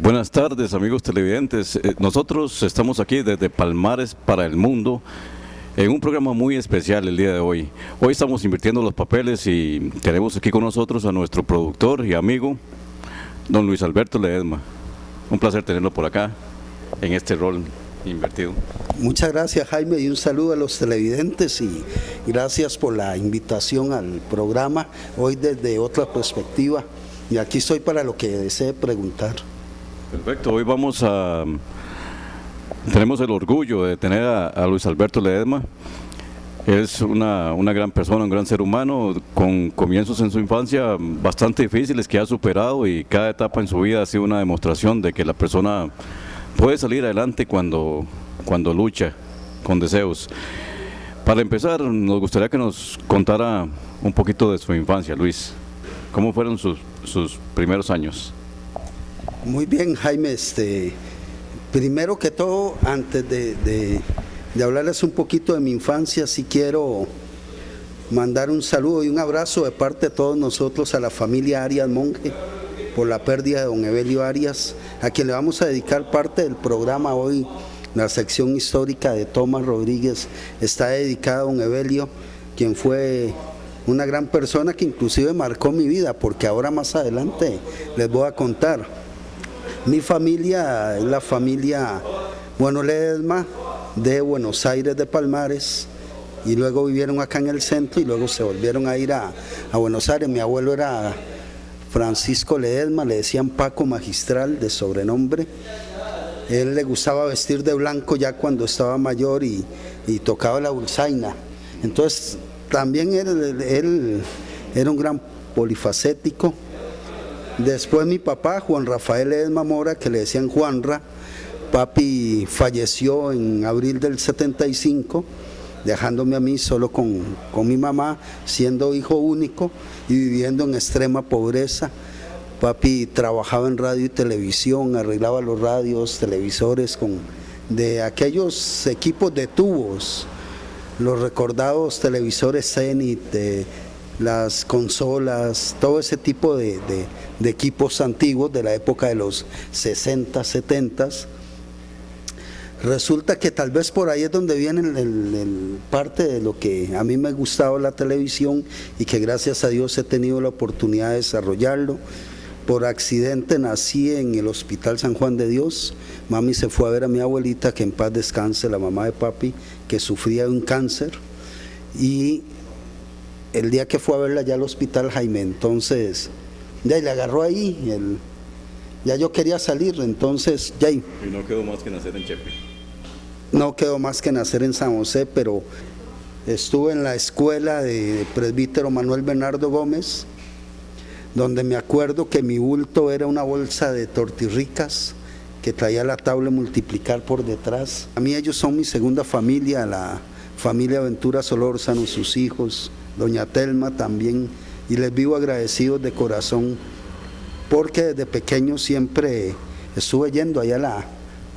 Buenas tardes, amigos televidentes. Nosotros estamos aquí desde Palmares para el Mundo en un programa muy especial el día de hoy. Hoy estamos invirtiendo los papeles y tenemos aquí con nosotros a nuestro productor y amigo, don Luis Alberto Ledesma. Un placer tenerlo por acá en este rol invertido. Muchas gracias, Jaime, y un saludo a los televidentes y gracias por la invitación al programa, hoy desde otra perspectiva, y aquí estoy para lo que desee preguntar. Perfecto, hoy tenemos el orgullo de tener a Luis Alberto Ledesma. Es una gran persona, un gran ser humano, con comienzos en su infancia bastante difíciles que ha superado, y cada etapa en su vida ha sido una demostración de que la persona puede salir adelante cuando lucha con deseos. Para empezar, nos gustaría que nos contara un poquito de su infancia, Luis. ¿Cómo fueron sus primeros años? Muy bien, Jaime. Primero que todo, antes de hablarles un poquito de mi infancia, sí quiero mandar un saludo y un abrazo de parte de todos nosotros a la familia Arias Monge por la pérdida de don Evelio Arias, a quien le vamos a dedicar parte del programa hoy. La sección histórica de Tomás Rodríguez está dedicada a don Evelio, quien fue una gran persona que inclusive marcó mi vida, porque ahora más adelante les voy a contar. Mi familia es la familia Ledesma de Buenos Aires, de Palmares, y luego vivieron acá en el centro y luego se volvieron a ir a Buenos Aires. Mi abuelo era Francisco Ledesma, le decían Paco Magistral de sobrenombre. Él le gustaba vestir de blanco ya cuando estaba mayor y tocaba la dulzaina. Entonces también él era un gran polifacético. Después mi papá, Juan Rafael Ledesma Mora, que le decían Juanra, papi falleció en abril del 75, dejándome a mí solo con mi mamá, siendo hijo único y viviendo en extrema pobreza. Papi trabajaba en radio y televisión, arreglaba los radios, televisores de aquellos equipos de tubos, los recordados televisores Zenit, las consolas, todo ese tipo de equipos antiguos de la época de los 60, 70. Resulta que tal vez por ahí es donde viene parte de lo que a mí me gustaba la televisión y que gracias a Dios he tenido la oportunidad de desarrollarlo. Por accidente nací en el Hospital San Juan de Dios. Mami se fue a ver a mi abuelita, que en paz descanse, la mamá de papi, que sufría de un cáncer, y el día que fue a verla ya al hospital, Jaime, entonces ya le agarró ahí, ya yo quería salir, entonces ya. Y no quedó más que nacer en Chepe. No quedó más que nacer en San José, pero estuve en la escuela de presbítero Manuel Bernardo Gómez, donde me acuerdo que mi bulto era una bolsa de tortirricas que traía la tabla de multiplicar por detrás. A mí ellos son mi segunda familia, la familia Ventura Solórzano, sus hijos, doña Telma también, y les vivo agradecidos de corazón, porque desde pequeño siempre estuve yendo allá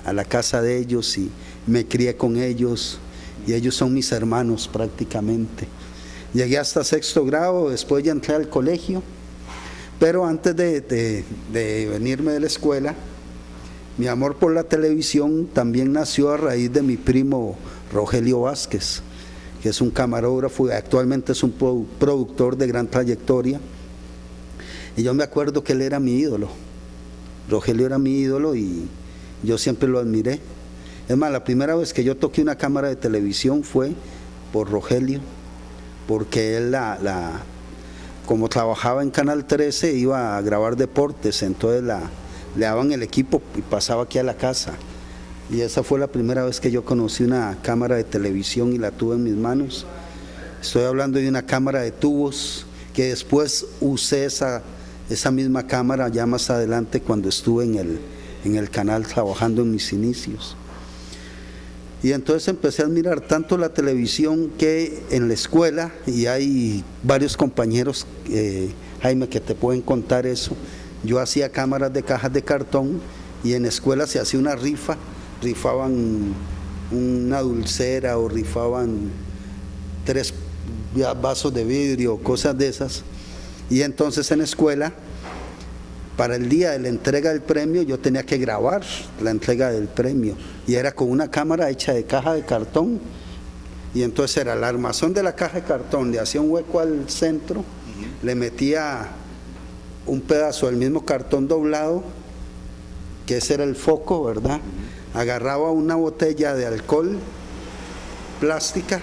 a la casa de ellos y me crié con ellos, y ellos son mis hermanos prácticamente. Llegué hasta sexto grado, después ya entré al colegio, pero antes de venirme de la escuela, mi amor por la televisión también nació a raíz de mi primo Rogelio Vázquez, que es un camarógrafo y actualmente es un productor de gran trayectoria. Y yo me acuerdo que él era mi ídolo. Rogelio era mi ídolo y yo siempre lo admiré. Es más, la primera vez que yo toqué una cámara de televisión fue por Rogelio, porque él como trabajaba en Canal 13, iba a grabar deportes, entonces le daban el equipo y pasaba aquí a la casa. Y esa fue la primera vez que yo conocí una cámara de televisión y la tuve en mis manos. Estoy hablando de una cámara de tubos, que después usé esa misma cámara ya más adelante cuando estuve en el canal trabajando en mis inicios. Y entonces empecé a admirar tanto la televisión que en la escuela, y hay varios compañeros, Jaime, que te pueden contar eso, yo hacía cámaras de cajas de cartón y en la escuela se hacía una rifa, rifaban una dulcera o rifaban 3 vasos de vidrio, cosas de esas, y entonces en la escuela para el día de la entrega del premio yo tenía que grabar la entrega del premio y era con una cámara hecha de caja de cartón y entonces era el armazón de la caja de cartón, le hacía un hueco al centro, le metía un pedazo del mismo cartón doblado, que ese era el foco, ¿verdad? Agarraba una botella de alcohol plástica,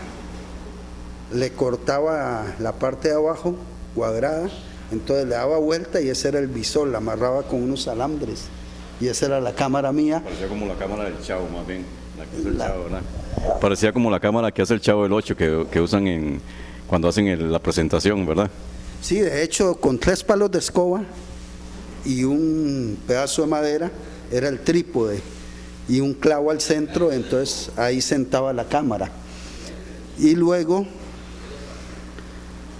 le cortaba la parte de abajo cuadrada, entonces le daba vuelta y ese era el visor, la amarraba con unos alambres y esa era la cámara mía. Parecía como la cámara del Chavo, más bien, la que hace el Chavo, ¿verdad? Parecía como la cámara que hace el Chavo del 8 que usan cuando hacen la presentación, ¿verdad? Sí, de hecho, con 3 palos de escoba y un pedazo de madera era el trípode y un clavo al centro, entonces ahí sentaba la cámara. Y luego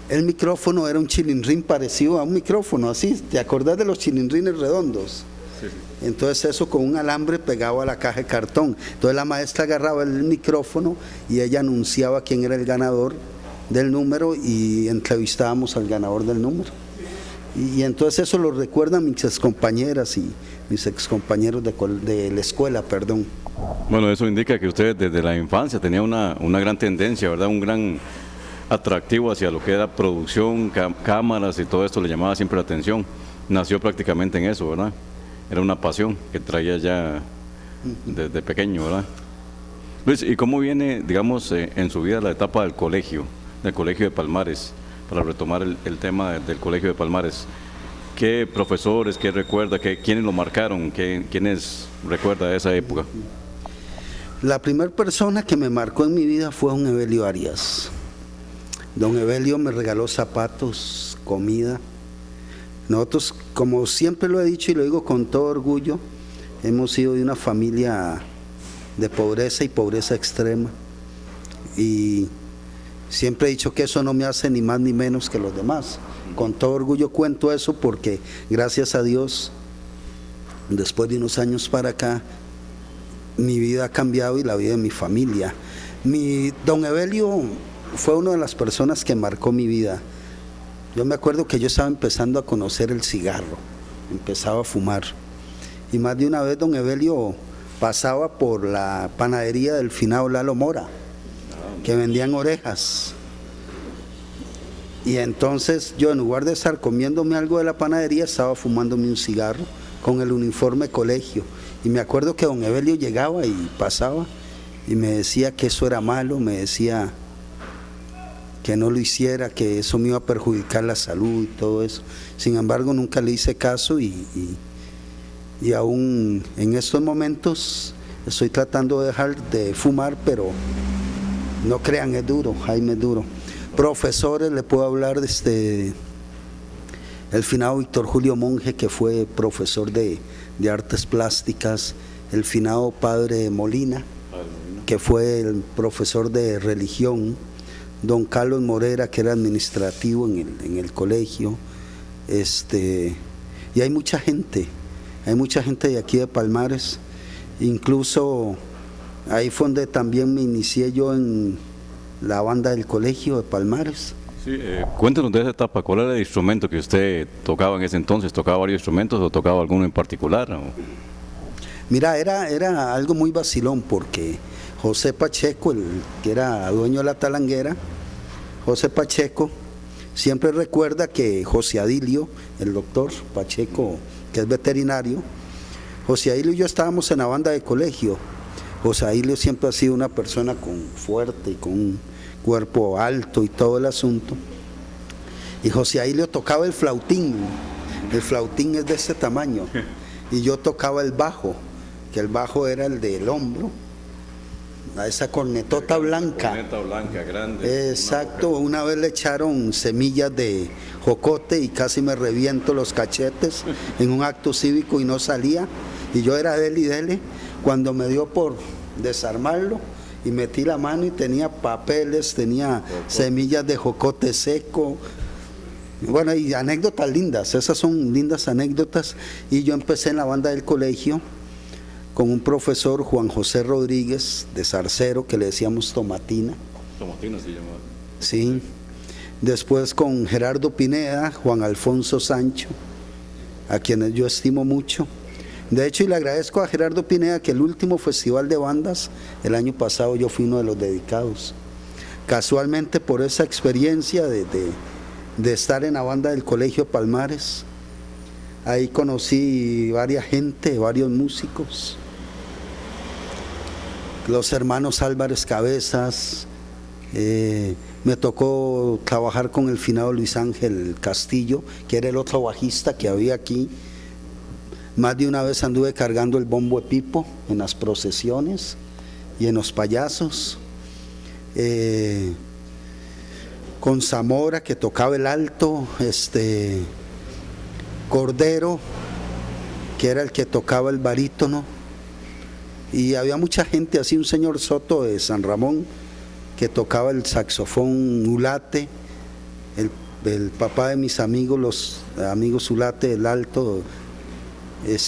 el micrófono era un chilindrín parecido a un micrófono, así, ¿te acordás de los chilindrines redondos? Sí. Entonces eso con un alambre pegado a la caja de cartón. Entonces la maestra agarraba el micrófono y ella anunciaba quién era el ganador del número y entrevistábamos al ganador del número. Y entonces eso lo recuerdan mis excompañeras y mis excompañeros de la escuela, perdón. Bueno, eso indica que usted desde la infancia tenía una gran tendencia, ¿verdad? Un gran atractivo hacia lo que era producción, cámaras y todo esto le llamaba siempre la atención. Nació prácticamente en eso, ¿verdad? Era una pasión que traía ya desde pequeño, ¿verdad? Luis, ¿y cómo viene, digamos, en su vida la etapa del colegio de Palmares? Para retomar el tema del colegio de Palmares. ¿Qué profesores, qué recuerda, quiénes lo marcaron, quiénes recuerda de esa época? La primera persona que me marcó en mi vida fue don Evelio Arias. Don Evelio me regaló zapatos, comida. Nosotros, como siempre lo he dicho y lo digo con todo orgullo, hemos sido de una familia de pobreza y pobreza extrema. Y siempre he dicho que eso no me hace ni más ni menos que los demás. Con todo orgullo cuento eso porque gracias a Dios, después de unos años para acá, mi vida ha cambiado y la vida de mi familia. Don Evelio fue una de las personas que marcó mi vida. Yo me acuerdo que yo estaba empezando a conocer el cigarro, empezaba a fumar. Y más de una vez don Evelio pasaba por la panadería del finado Lalo Mora, que vendían orejas. Y entonces yo, en lugar de estar comiéndome algo de la panadería, estaba fumándome un cigarro con el uniforme colegio. Y me acuerdo que don Evelio llegaba y pasaba y me decía que eso era malo, me decía que no lo hiciera, que eso me iba a perjudicar la salud y todo eso. Sin embargo, nunca le hice caso y aún en estos momentos estoy tratando de dejar de fumar, pero no crean, es duro, Jaime, es duro. Profesores, le puedo hablar de el finado Víctor Julio Monge, que fue profesor de artes plásticas, el finado padre Molina, que fue el profesor de religión, don Carlos Morera, que era administrativo en el colegio, y hay mucha gente de aquí de Palmares, incluso ahí fue donde también me inicié yo en la banda del colegio de Palmares. Sí, cuéntenos de esa etapa, ¿cuál era el instrumento que usted tocaba en ese entonces? ¿Tocaba varios instrumentos o tocaba alguno en particular? ¿O? Mira, era algo muy vacilón porque José Pacheco, el que era dueño de la talanguera, José Pacheco, siempre recuerda que José Adilio, el doctor Pacheco, que es veterinario, José Adilio y yo estábamos en la banda de colegio. José Adilio siempre ha sido una persona fuerte y con un cuerpo alto y todo el asunto. Y José Adilio tocaba el flautín es de ese tamaño, y yo tocaba el bajo, que el bajo era el del hombro, a esa cornetota blanca. Corneta blanca, grande. Exacto, una vez le echaron semillas de jocote y casi me reviento los cachetes en un acto cívico y no salía, y yo era dele y dele, cuando me dio por desarmarlo y metí la mano y tenía papeles, tenía semillas de jocote seco. Bueno, y anécdotas lindas, esas son lindas anécdotas. Y yo empecé en la banda del colegio con un profesor, Juan José Rodríguez, de Zarcero, que le decíamos Tomatina. Tomatina se llamaba. Sí. Después con Gerardo Pineda, Juan Alfonso Sancho, a quienes yo estimo mucho. De hecho, y le agradezco a Gerardo Pineda que el último festival de bandas, el año pasado yo fui uno de los dedicados. Casualmente por esa experiencia de estar en la banda del Colegio Palmares, ahí conocí varias gente, varios músicos, los hermanos Álvarez Cabezas, me tocó trabajar con el finado Luis Ángel Castillo, que era el otro bajista que había aquí. Más de una vez anduve cargando el bombo de pipo en las procesiones y en los payasos. Con Zamora, que tocaba el alto, Cordero, que era el que tocaba el barítono, y había mucha gente así, un señor Soto de San Ramón que tocaba el saxofón Ulate, el papá de mis amigos, los amigos Ulate del alto,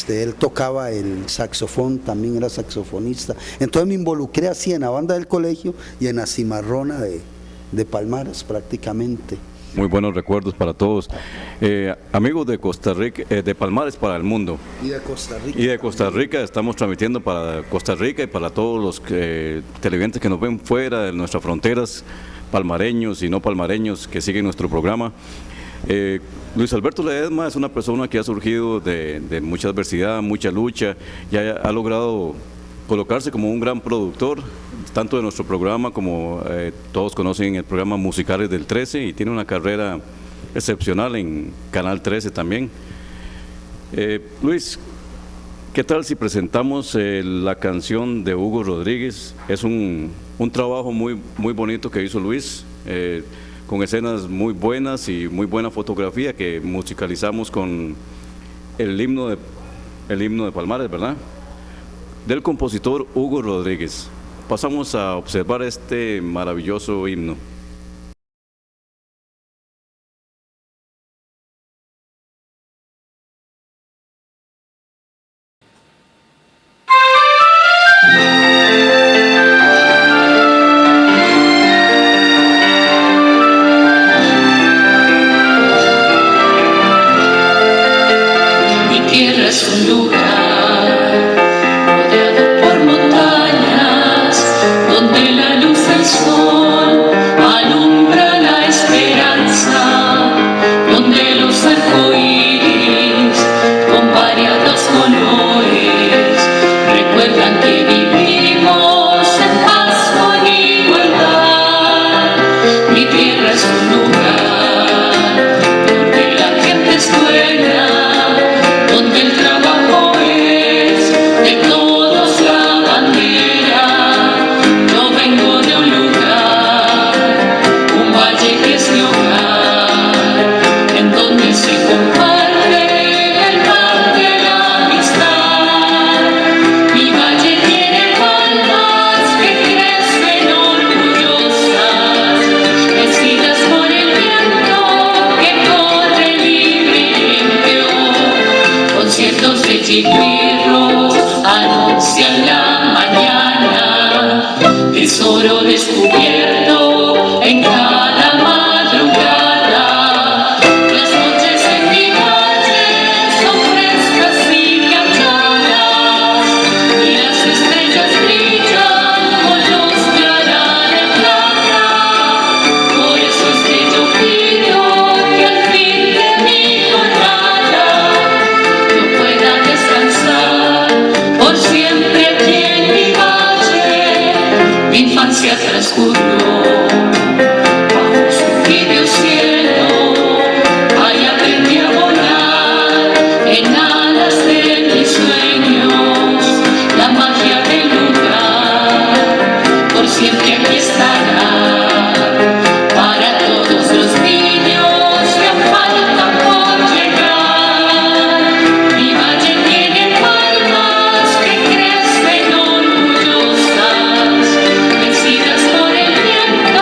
él tocaba el saxofón, también era saxofonista. Entonces me involucré así en la banda del colegio y en la cimarrona de Palmares prácticamente. Muy buenos recuerdos para todos. Amigos de Costa Rica, de Palmares para el mundo. Y de Costa Rica. Y de Costa Rica, estamos transmitiendo para Costa Rica y para todos los televidentes que nos ven fuera de nuestras fronteras, palmareños y no palmareños que siguen nuestro programa. Luis Alberto Ledesma es una persona que ha surgido de mucha adversidad, mucha lucha, y ha logrado colocarse como un gran productor, tanto de nuestro programa como todos conocen el programa Musicales del 13, y tiene una carrera excepcional en Canal 13 también. Luis, ¿qué tal si presentamos la canción de Hugo Rodríguez? Es un trabajo muy bonito que hizo Luis, con escenas muy buenas y muy buena fotografía que musicalizamos con el himno de Palmares, ¿verdad? Del compositor Hugo Rodríguez. Pasamos a observar este maravilloso himno. Mi tierra es un lugar rodeado por montañas, donde la luz del sol alumbra la esperanza, donde los arcoíris con variados colores recuerdan que vivimos en paz con igualdad. Mi tierra es un lugar donde la gente es buena, donde el trabajo es de todos la bandera. Yo vengo de un lugar, un valle que es mi hogar, en donde se comparte el pan de la amistad. Mi valle tiene palmas que crecen orgullosas, mecidas por el viento que corre libre y limpio. Conciertos de chipirros anuncian la mañana, tesoro descubierto en cada madrugada. Las noches en mi valle son frescas y cansadas, y las estrellas brillan con luz de ara de plata. Por eso es que yo pido que al fin de mi jornada yo pueda descansar por siempre aquí en mi valle. Mi infancia transcurrió bajo su tibio cielo, ahí aprendí a volar en alas de mis sueños. La magia del lugar por siempre aquí estará, para todos los niños que faltan por llegar. Mi valle tiene palmas que crecen orgullosas, vencidas por el viento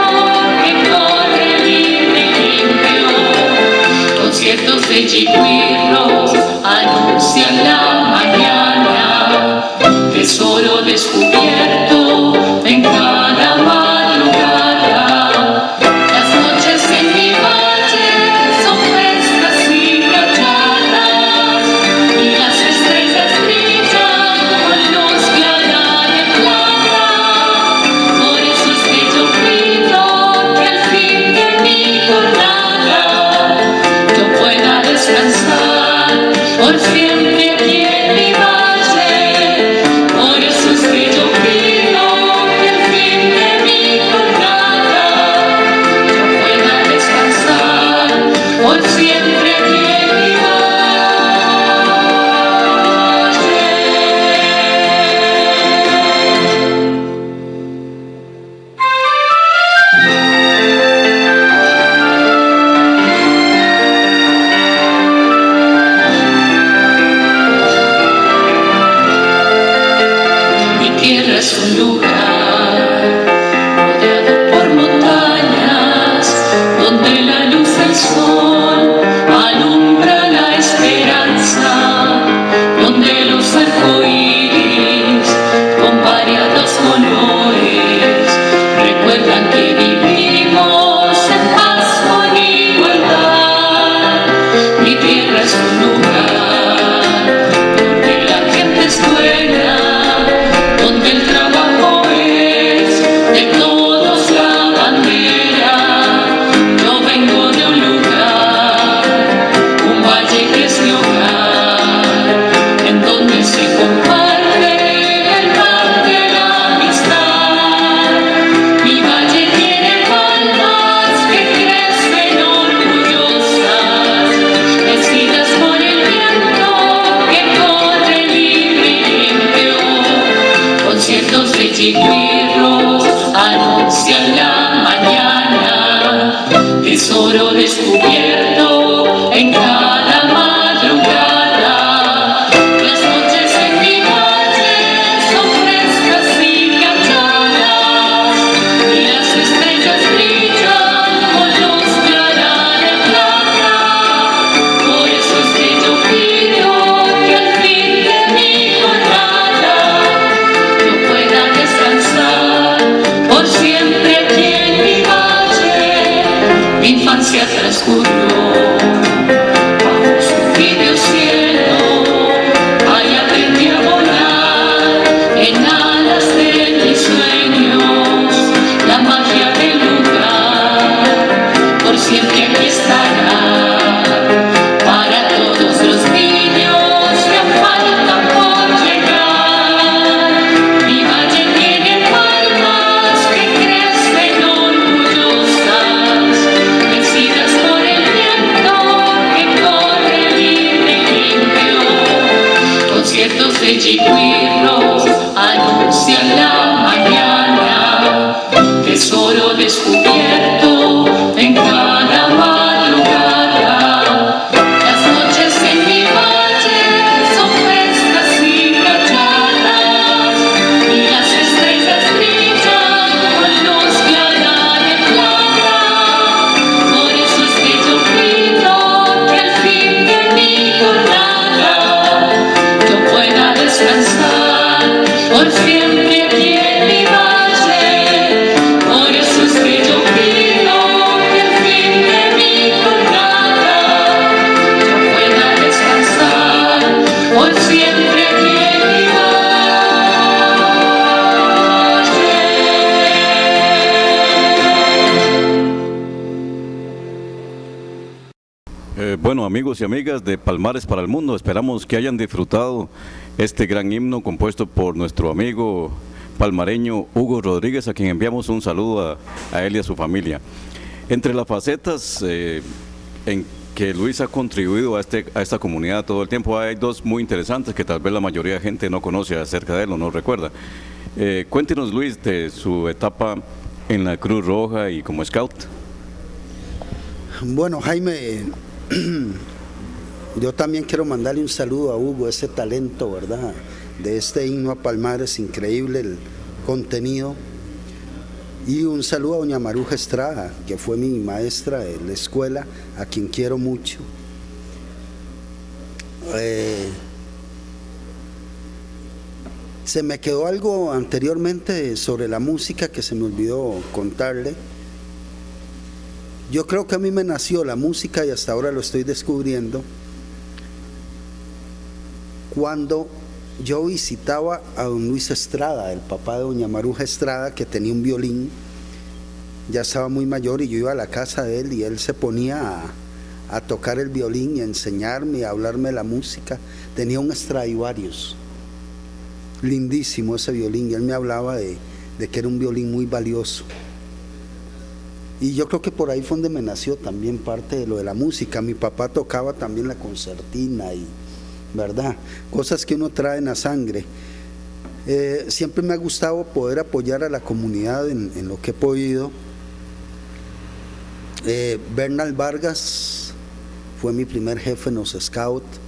recuerdan que vivimos en paz con igualdad. Mi tierra es un lugar donde la gente es buena, donde el trabajo es de todos la bandera. Yo vengo de un lugar, un valle que es mi hogar, en donde se comparte el pan de la amistad. Mi valle tiene palmas que crecen orgullosas, vestidas por el viento que corre libre y limpio. Conciertos de chigüirros anuncian la mañana, tesoro descubierto en cada madrugada. Las noches en mi valle son frescas y calladas, y las estrellas brillan con luz clara de plata. Por eso es que yo pido que al fin de mi jornada yo pueda descansar por siempre aquí en mi valle. Mi infancia transcurrió bajo su tibio cielo, ahí aprendí a volar en alas de mis sueños. La magia del lugar por siempre aquí estará para todos los niños que faltan por llegar. Mi valle tiene palmas que crecen orgullosas, vencidas por el viento que corre libre y limpio. Conciertos de chigüirros anuncian la mañana, tesoro descubierto en cada madrugada. Las noches en mi valle son frescas y calladas, y las estrellas brillan con luz clara de plata. Por eso es que yo pido que al fin de mi jornada yo pueda descansar por siempre aquí en mi valle. Por eso es que yo pido que al fin de mi jornada yo pueda descansar por siempre aquí en mi valle. Bueno, amigos y amigas de Palmares para el Mundo, esperamos que hayan disfrutado este gran himno compuesto por nuestro amigo palmareño Hugo Rodríguez, a quien enviamos un saludo a él y a su familia. Entre las facetas en que Luis ha contribuido a esta comunidad todo el tiempo, hay dos muy interesantes que tal vez la mayoría de gente no conoce acerca de él o no recuerda. Cuéntenos, Luis, de su etapa en la Cruz Roja y como scout. Bueno, Jaime, yo también quiero mandarle un saludo a Hugo, ese talento, ¿verdad?, de este himno a Palmares, increíble el contenido. Y un saludo a doña Maruja Estrada, que fue mi maestra de la escuela, a quien quiero mucho. Se me quedó algo anteriormente sobre la música que se me olvidó contarle. Yo creo que a mí me nació la música y hasta ahora lo estoy descubriendo cuando yo visitaba a don Luis Estrada, el papá de doña Maruja Estrada, que tenía un violín, ya estaba muy mayor, y yo iba a la casa de él y él se ponía a tocar el violín y a enseñarme, a hablarme de la música. Tenía un Stradivarius, lindísimo ese violín, y él me hablaba de que era un violín muy valioso. Y yo creo que por ahí fue donde me nació también parte de lo de la música. Mi papá tocaba también la concertina y, ¿verdad?, cosas que uno trae en la sangre. Siempre me ha gustado poder apoyar a la comunidad en lo que he podido. Bernal Vargas fue mi primer jefe en los Scouts,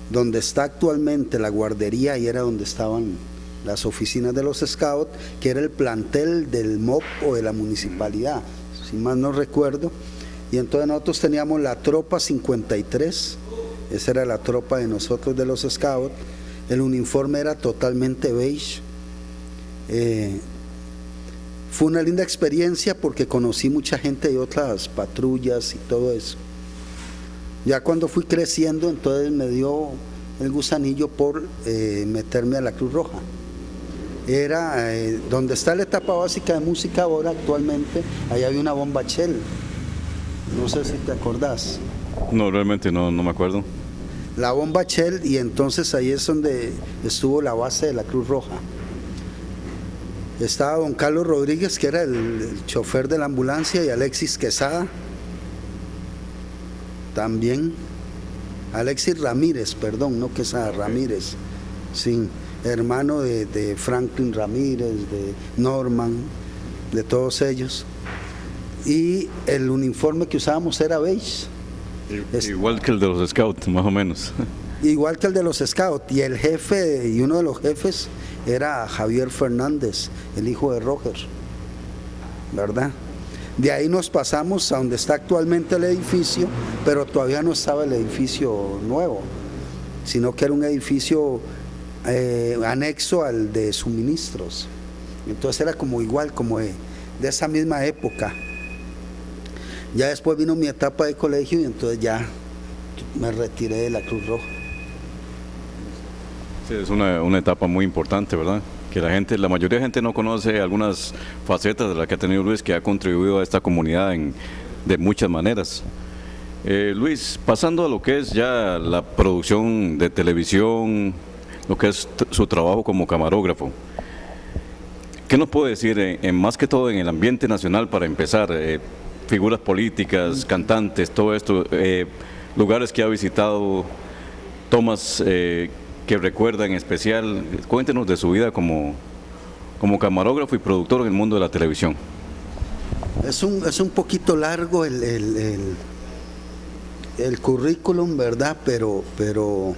donde está actualmente la guardería, y era donde estaban las oficinas de los Scouts, que era el plantel del MOP o de la municipalidad, si mal no recuerdo. Y entonces nosotros teníamos la tropa 53, esa era la tropa de nosotros de los Scouts. El uniforme era totalmente beige. fue una linda experiencia porque conocí mucha gente de otras patrullas y todo eso. Ya cuando fui creciendo, entonces me dio el gusanillo por meterme a la Cruz Roja. Era donde está la etapa básica de música ahora actualmente, ahí había una bomba Shell. No sé si te acordás. No, realmente no me acuerdo. La bomba Shell, y entonces ahí es donde estuvo la base de la Cruz Roja. Estaba don Carlos Rodríguez, que era el chofer de la ambulancia, y Alexis Quesada también. Alexis Ramírez, perdón, no Quesada, Ramírez, sí, hermano de Franklin Ramírez, de Norman, de todos ellos. Y el uniforme que usábamos era beige. Igual que el de los Scouts, más o menos. Igual que el de los Scouts, y el jefe, y uno de los jefes era Javier Fernández, el hijo de Roger, ¿verdad? De ahí nos pasamos a donde está actualmente el edificio, pero todavía no estaba el edificio nuevo, sino que era un edificio anexo al de suministros. Entonces era como igual, como de esa misma época. Ya después vino mi etapa de colegio y entonces ya me retiré de la Cruz Roja. Sí, es una etapa muy importante, ¿verdad? Que la mayoría de gente no conoce algunas facetas de las que ha tenido Luis, que ha contribuido a esta comunidad de muchas maneras. Luis, pasando a lo que es ya la producción de televisión, lo que es su trabajo como camarógrafo, ¿qué nos puede decir más que todo en el ambiente nacional para empezar? Figuras políticas, cantantes, todo esto, lugares que ha visitado, tomas que recuerda en especial. Cuéntenos de su vida como camarógrafo y productor en el mundo de la televisión. Es un poquito largo el currículum, ¿verdad? Pero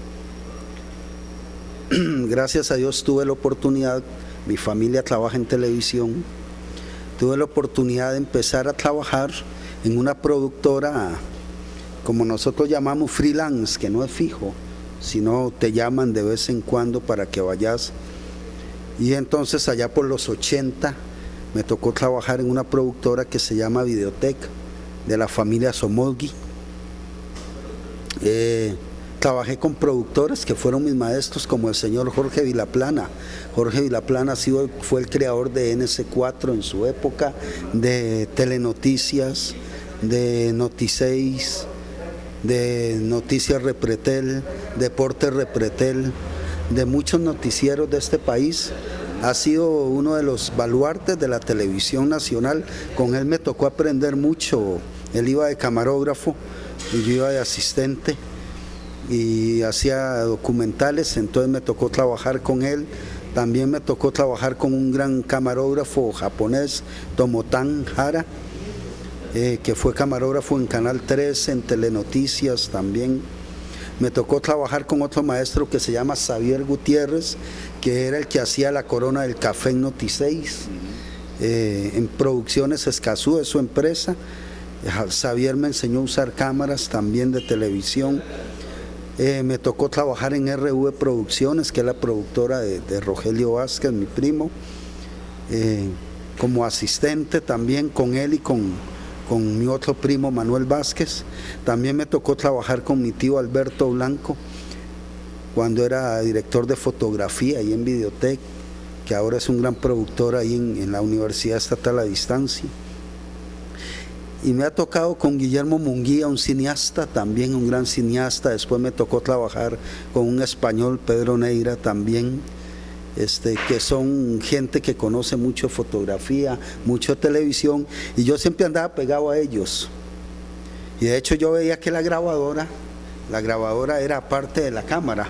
gracias a Dios tuve la oportunidad, mi familia trabaja en televisión, tuve la oportunidad de empezar a trabajar en una productora, como nosotros llamamos freelance, que no es fijo, sino te llaman de vez en cuando para que vayas. Y entonces allá por los 80 me tocó trabajar en una productora que se llama Videotec, de la familia Somogui. Trabajé con productores que fueron mis maestros, como el señor Jorge Vilaplana. Jorge Vilaplana fue el creador de NC4 en su época, de Telenoticias, de Noti6, de Noticias Repretel, Deportes Repretel, de muchos noticieros de este país. Ha sido uno de los baluartes de la televisión nacional. Con él me tocó aprender mucho. Él iba de camarógrafo y yo iba de asistente y hacía documentales, entonces me tocó trabajar con él. También me tocó trabajar con un gran camarógrafo japonés, Tomotan Hara, que fue camarógrafo en Canal 13, en Telenoticias también. Me tocó trabajar con otro maestro que se llama Xavier Gutiérrez, que era el que hacía la corona del café en Noti6, en Producciones Escazú, de su empresa. Xavier me enseñó a usar cámaras también de televisión. Me tocó trabajar en RV Producciones, que es la productora de Rogelio Vázquez, mi primo, como asistente también con él y con mi otro primo Manuel Vázquez. También me tocó trabajar con mi tío Alberto Blanco, cuando era director de fotografía ahí en Videotec, que ahora es un gran productor ahí en la Universidad Estatal a Distancia. Y me ha tocado con Guillermo Munguía, un cineasta, también un gran cineasta. Después me tocó trabajar con un español, Pedro Neira, también, que son gente que conoce mucho fotografía, mucho televisión, y yo siempre andaba pegado a ellos. Y de hecho yo veía que la grabadora era parte de la cámara.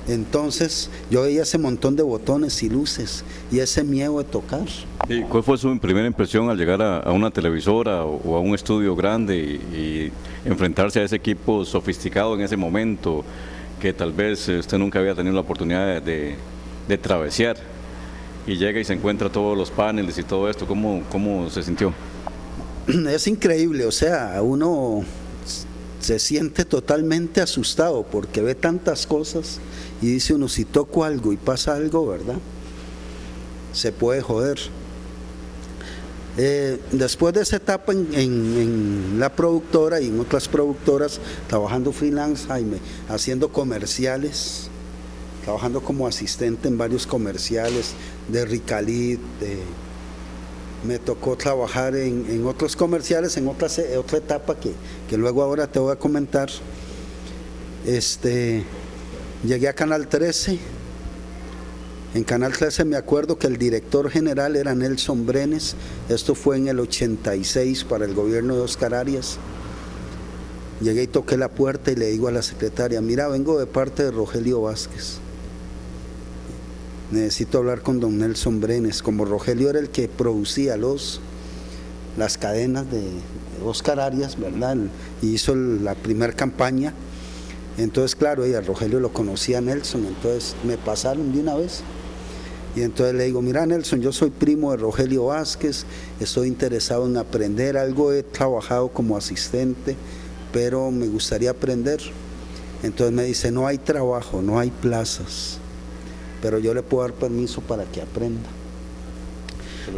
Entonces yo veía ese montón de botones y luces y ese miedo de tocar. ¿Y cuál fue su primera impresión al llegar a una televisora o a un estudio grande y enfrentarse a ese equipo sofisticado en ese momento que tal vez usted nunca había tenido la oportunidad de travesear, y llega y se encuentra todos los paneles y todo esto? ¿Cómo se sintió? Es increíble, o sea, uno se siente totalmente asustado porque ve tantas cosas y dice uno, si toco algo y pasa algo, ¿verdad? Se puede joder. Después de esa etapa en la productora y en otras productoras, trabajando freelance, Jaime, haciendo comerciales, trabajando como asistente en varios comerciales de Ricalit, me tocó trabajar en otros comerciales, en otra etapa que luego ahora te voy a comentar. Llegué a Canal 13. En Canal 13 me acuerdo que el director general era Nelson Brenes. Esto fue en el 86 para el gobierno de Oscar Arias. Llegué y toqué la puerta y le digo a la secretaria: mira, vengo de parte de Rogelio Vázquez, necesito hablar con don Nelson Brenes. Como Rogelio era el que producía las cadenas de Oscar Arias, ¿verdad? Y hizo la primera campaña. Entonces, claro, a Rogelio lo conocía a Nelson, entonces me pasaron de una vez. Y entonces le digo: mira, Nelson, yo soy primo de Rogelio Vázquez, estoy interesado en aprender algo, he trabajado como asistente, pero me gustaría aprender. Entonces me dice: no hay trabajo, no hay plazas, pero yo le puedo dar permiso para que aprenda.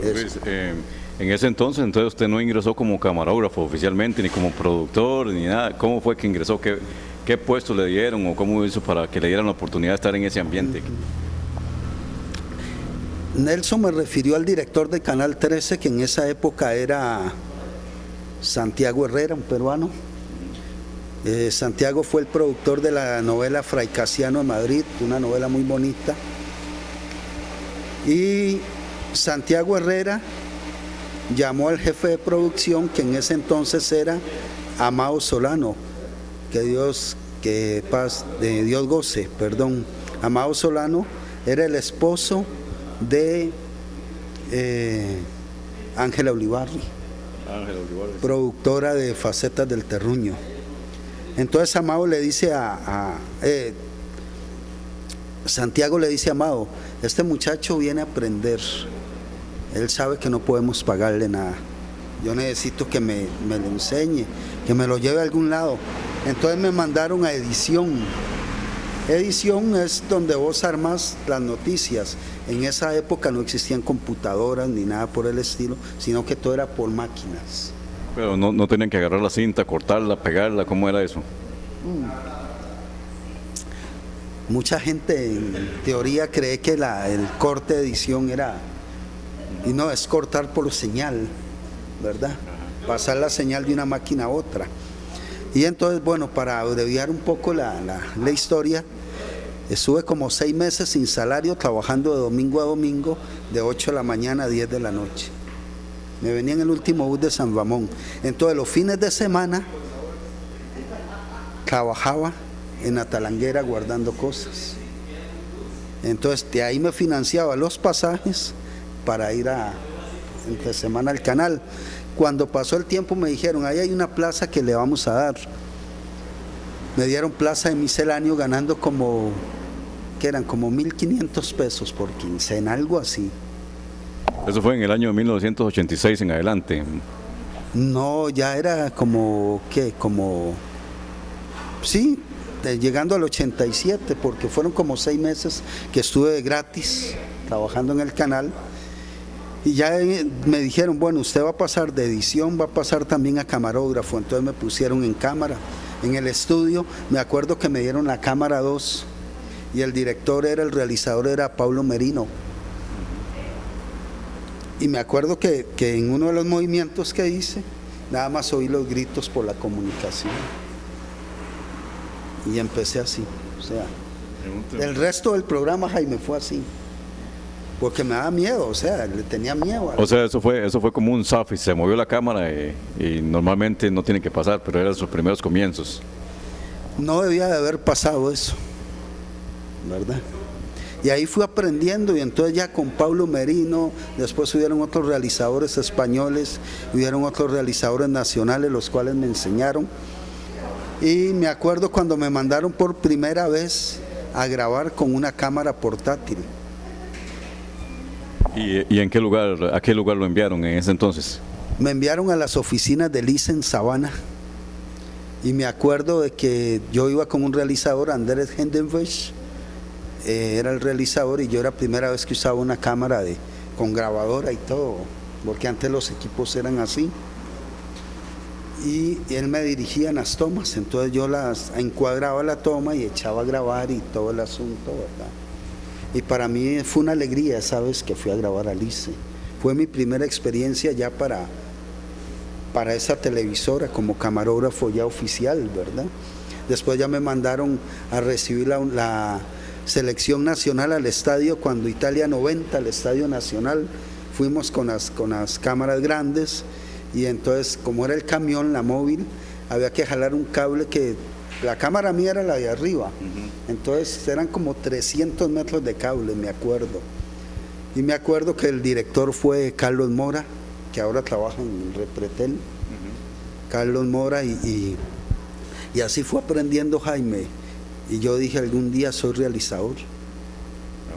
Luis, en ese entonces usted no ingresó como camarógrafo oficialmente, ni como productor, ni nada. ¿Cómo fue que ingresó? ¿Qué puesto le dieron o cómo hizo para que le dieran la oportunidad de estar en ese ambiente? Nelson me refirió al director de Canal 13, que en esa época era Santiago Herrera, un peruano. Santiago fue el productor de la novela Fray Casiano de Madrid, una novela muy bonita. Y Santiago Herrera llamó al jefe de producción, que en ese entonces era Amado Solano, que Dios goce, perdón. Amado Solano era el esposo de Ángela Ulibarri, productora de Facetas del Terruño. Entonces Amado le dice Santiago le dice a Amado: este muchacho viene a aprender, él sabe que no podemos pagarle nada, yo necesito que me lo enseñe, que me lo lleve a algún lado. Entonces me mandaron a edición. Edición es donde vos armas las noticias. En esa época no existían computadoras ni nada por el estilo, sino que todo era por máquinas. Pero no tenían que agarrar la cinta, cortarla, pegarla, ¿cómo era eso? Mucha gente en teoría cree que el corte de edición era, y no, es cortar por señal, ¿verdad? Pasar la señal de una máquina a otra. Y entonces, bueno, para abreviar un poco la historia, estuve como 6 meses sin salario, trabajando de domingo a domingo, de 8 de la mañana a 10 de la noche. Me venía en el último bus de San Ramón. Entonces los fines de semana trabajaba en la talanguera guardando cosas. Entonces de ahí me financiaba los pasajes para ir entre semana al canal. Cuando pasó el tiempo me dijeron: ahí hay una plaza que le vamos a dar. Me dieron plaza de misceláneo, ganando que eran como 1.500 pesos por quincena, algo así. Eso fue en el año 1986 en adelante. No, ya era sí, llegando al 87, porque fueron como 6 meses que estuve gratis trabajando en el canal. Y ya me dijeron: bueno, usted va a pasar de edición, va a pasar también a camarógrafo. Entonces me pusieron en cámara, en el estudio. Me acuerdo que me dieron la cámara 2 y el realizador era Pablo Merino. Y me acuerdo que en uno de los movimientos que hice, nada más oí los gritos por la comunicación. Y empecé así. O sea, el resto del programa, Jaime, fue así. Porque me daba miedo, o sea, le tenía miedo. O sea, eso fue como un zaf y se movió la cámara y normalmente no tiene que pasar, pero eran sus primeros comienzos. No debía de haber pasado eso, ¿verdad? Y ahí fui aprendiendo, y entonces ya con Pablo Merino, después hubieron otros realizadores españoles, hubieron otros realizadores nacionales, los cuales me enseñaron. Y me acuerdo cuando me mandaron por primera vez a grabar con una cámara portátil. ¿Y a qué lugar lo enviaron en ese entonces? Me enviaron a las oficinas de Lice en Sabana. Y me acuerdo de que yo iba con un realizador, Andrés Hendenwich, era el realizador, y yo era la primera vez que usaba una cámara con grabadora y todo. porque antes los equipos eran así. Y él me dirigía en las tomas, entonces yo las encuadraba la toma y echaba a grabar y todo el asunto, ¿verdad? Y para mí fue una alegría esa vez que fui a grabar a Lice. Fue mi primera experiencia ya para esa televisora como camarógrafo ya oficial, ¿verdad? Después ya me mandaron a recibir la selección nacional al estadio cuando Italia 90, al Estadio Nacional, fuimos con las cámaras grandes. Y entonces, como era el camión, la móvil, había que jalar un cable que la cámara mía era la de arriba. Entonces eran como 300 metros de cable, me acuerdo. Y me acuerdo que el director fue Carlos Mora, que ahora trabaja en Repretel. Carlos Mora, y así fue aprendiendo Jaime. Y yo dije, algún día soy realizador.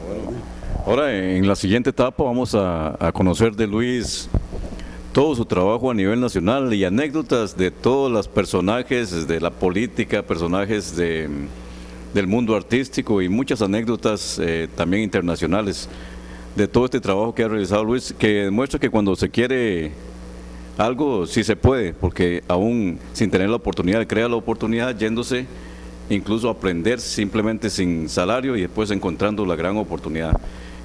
Bueno. Ahora, en la siguiente etapa, vamos a conocer de Luis todo su trabajo a nivel nacional y anécdotas de todos los personajes de la política, personajes del mundo artístico y muchas anécdotas también internacionales de todo este trabajo que ha realizado Luis, que demuestra que cuando se quiere algo sí se puede, porque aún sin tener la oportunidad, crea la oportunidad yéndose incluso a aprender simplemente sin salario y después encontrando la gran oportunidad.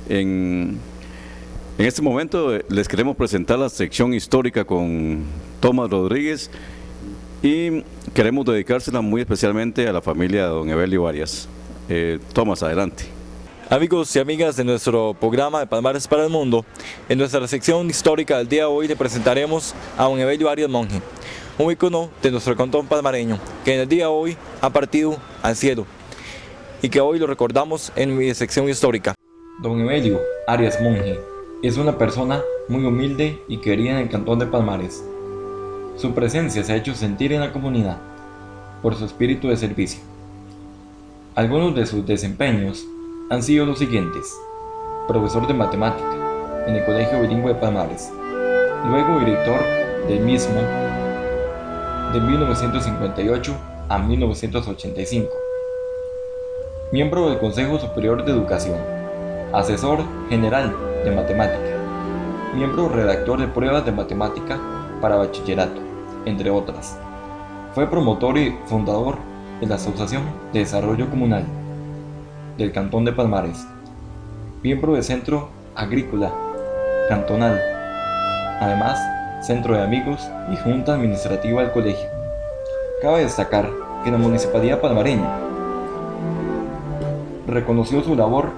En este momento les queremos presentar la sección histórica con Tomás Rodríguez y queremos dedicársela muy especialmente a la familia de don Evelio Arias. Tomás, adelante. Amigos y amigas de nuestro programa de Palmares para el Mundo, en nuestra sección histórica del día de hoy le presentaremos a don Evelio Arias Monge, un ícono de nuestro cantón palmareño, que en el día de hoy ha partido al cielo y que hoy lo recordamos en mi sección histórica. Don Evelio Arias Monge es una persona muy humilde y querida en el cantón de Palmares. Su presencia se ha hecho sentir en la comunidad por su espíritu de servicio. Algunos de sus desempeños han sido los siguientes: profesor de matemática en el Colegio Bilingüe de Palmares, luego director del mismo de 1958 a 1985, miembro del Consejo Superior de Educación, asesor general de matemática, miembro redactor de pruebas de matemática para bachillerato, entre otras. Fue promotor y fundador de la Asociación de Desarrollo Comunal del Cantón de Palmares, miembro del Centro Agrícola Cantonal, además Centro de Amigos y Junta Administrativa del Colegio. Cabe destacar que la Municipalidad palmareña reconoció su labor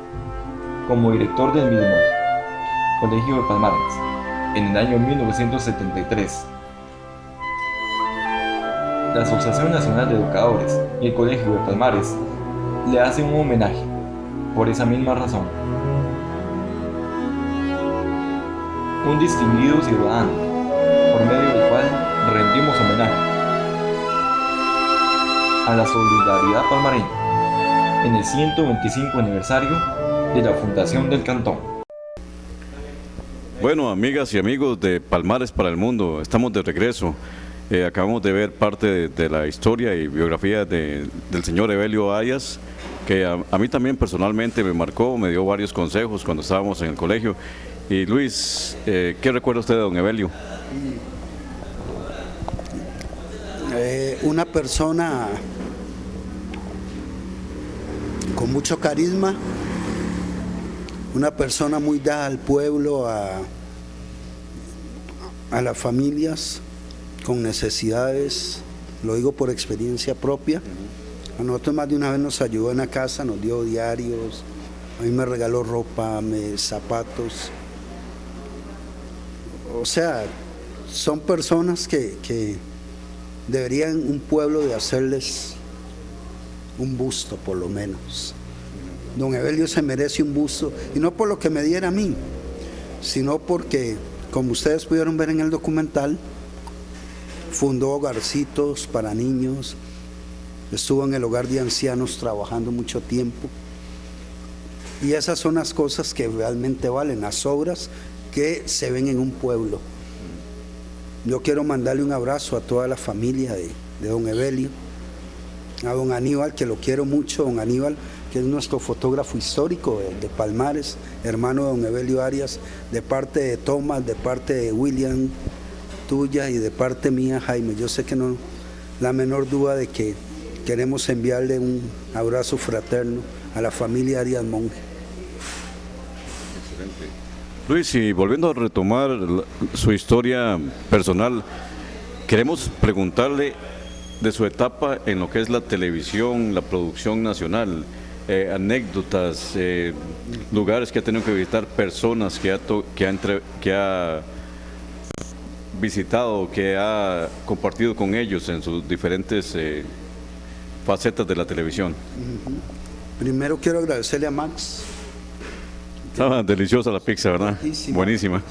como director del mismo Colegio de Palmares en el año 1973. La Asociación Nacional de Educadores y el Colegio de Palmares le hacen un homenaje por esa misma razón. Un distinguido ciudadano, por medio del cual rendimos homenaje a la solidaridad palmareña en el 125 aniversario de la fundación del cantón. Bueno, amigas y amigos de Palmares para el Mundo, estamos de regreso. Acabamos de ver parte de la historia y biografía del señor Evelio Arias, que a mí también personalmente me marcó, me dio varios consejos cuando estábamos en el colegio. Y Luis, ¿qué recuerda usted de don Evelio? Una persona con mucho carisma, una persona muy dada al pueblo, a las familias con necesidades, lo digo por experiencia propia. A nosotros más de una vez nos ayudó en la casa, nos dio diarios, a mí me regaló ropa, zapatos. O sea, son personas que deberían un pueblo de hacerles un busto por lo menos. Don Evelio se merece un busto, y no por lo que me diera a mí, sino porque, como ustedes pudieron ver en el documental, fundó hogarcitos para niños, estuvo en el hogar de ancianos trabajando mucho tiempo, y esas son las cosas que realmente valen, las obras que se ven en un pueblo. Yo quiero mandarle un abrazo a toda la familia de don Evelio, a don Aníbal, que lo quiero mucho. Don Aníbal que es nuestro fotógrafo histórico de Palmares, hermano de don Evelio Arias, de parte de Tomás, de parte de William, tuya, y de parte mía, Jaime. Yo sé que no la menor duda de que queremos enviarle un abrazo fraterno a la familia Arias Monge. Luis, y volviendo a retomar su historia personal, queremos preguntarle de su etapa en lo que es la televisión, la producción nacional, anécdotas, lugares que ha tenido que visitar, personas que ha visitado, que ha compartido con ellos en sus diferentes facetas de la televisión. Primero quiero agradecerle a Max. Estaba deliciosa la pizza, ¿verdad? Buenísima. Buenísima.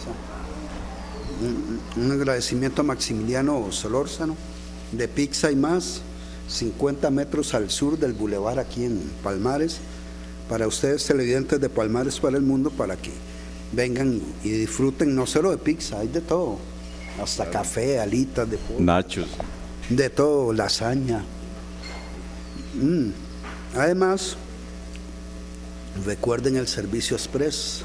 Un agradecimiento a Maximiliano Solórzano de Pizza y Más, 50 metros al sur del bulevar aquí en Palmares, para ustedes televidentes de Palmares para el mundo, para que vengan y disfruten no solo de pizza, hay de todo, hasta café, alitas de pollo, Nachos. de todo, lasaña. Además, recuerden el servicio express